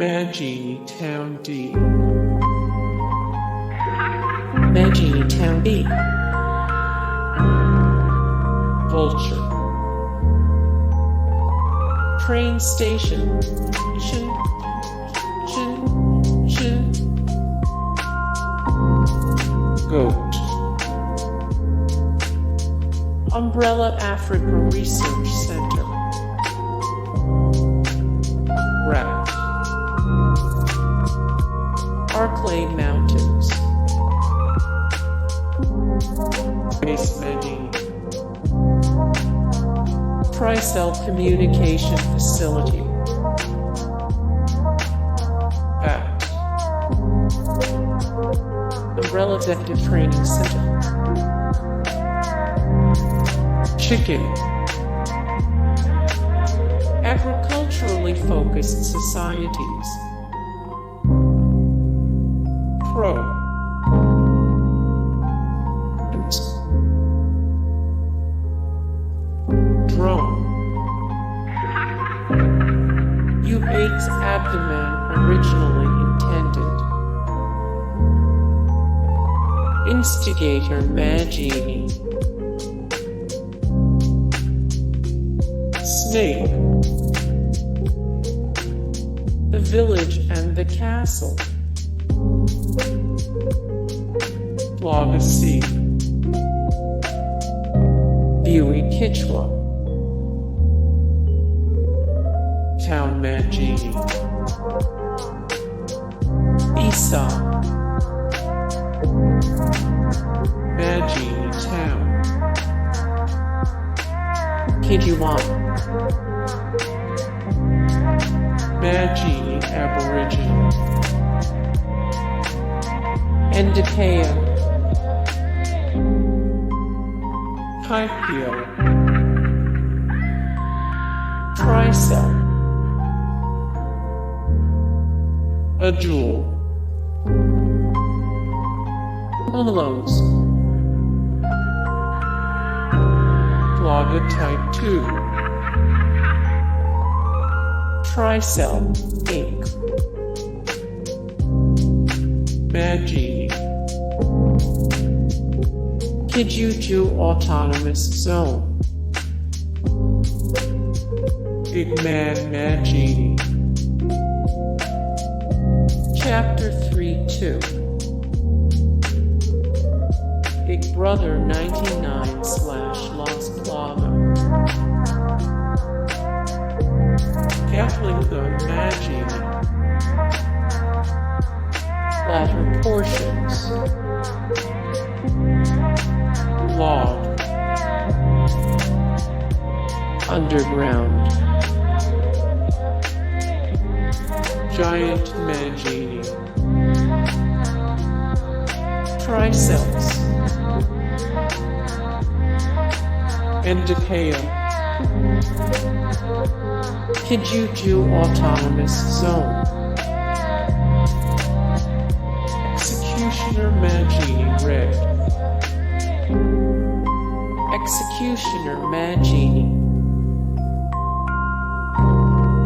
Majini Town D. Majini Town B. Vulture. Train station. Chin, chin, chin. Goat. Umbrella Africa Research Center. Rat. Arklay Mountains. Base Majini. Tri-Cell Communication Facility. Bat. Umbrella Executive Training Center. Chicken. Agriculturally focused societies. Crow. Drone. U8's abdomen originally intended. Instigator Majini. Snake. The village and the castle. Plaga C. Viewing Kichwa. Town Majini. Isa. Majini Town. Kijuan. Majini Aboriginal. Ndipaya. Kipepeo. Tri-Cell. Adjule. Hollows. Plaga Type 2. Tri-Cell Inc. Majini. Kijuju Autonomous Zone. Man Majini. Chapter 3-2. Big Brother 99/Lost Plaga. Gatling Gun Majini. Latter portions. Blob. Underground. Giant Majini. Tri-Cells. Ndipaya. Kijuju Autonomous Zone. Executioner Majini Red. Executioner Majini.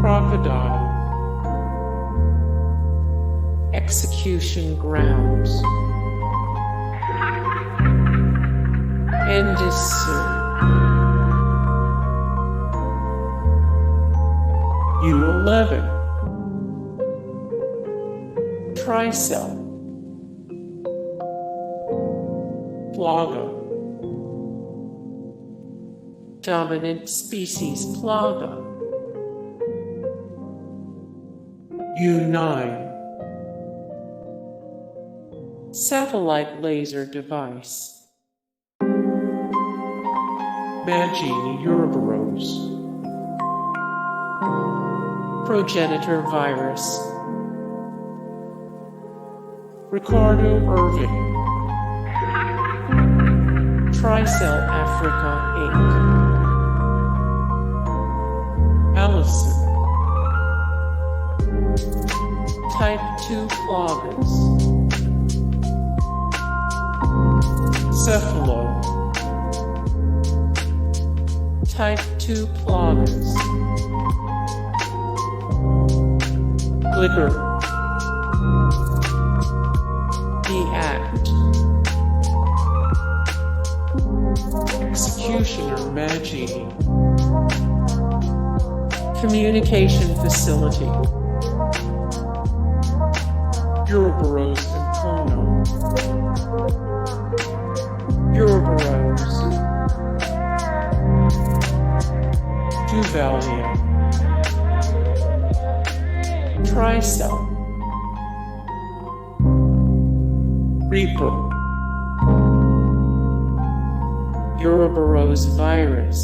Crocodile. Execution Grounds. Ndesu. U11. Tri-Cell. Plaga. Dominant species Plaga. U9. Satellite laser device. Majini Uroboros. Progenitor virus. Ricardo Irving. Tri-Cell Africa Inc. Allyson. Type 2 Plagas. Cephalo. Type 2 Plagas. Liquor. The Act. Executioner Majini. Communication Facility. Uroboros Mkono. Uroboros. Duvalia. Tricell. Reaper. Uroboros virus.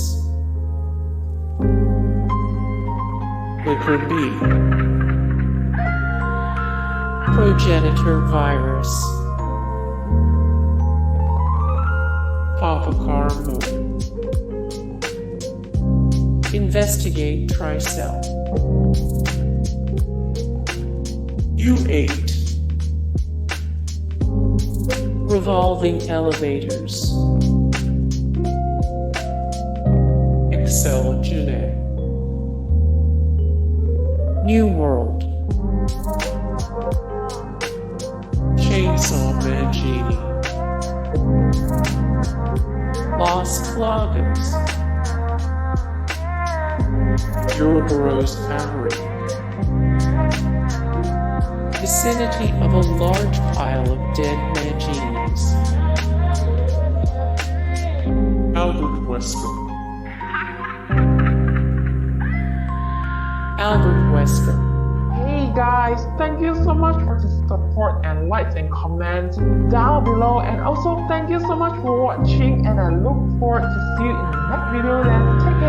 Liquor B. Progenitor virus. Popokarimu. Investigate Tricell. U8. Revolving elevators. Excella Gionne. New World. Chainsaw Majini. Lost Plagas. Uroboros Mkono. Vicinity of a large pile of dead Majinis. Albert Wesker. Albert Wesker. Hey guys, thank you so much for the support and likes and comments down below, and also thank you so much for watching, and I look forward to see you in the next video. Then take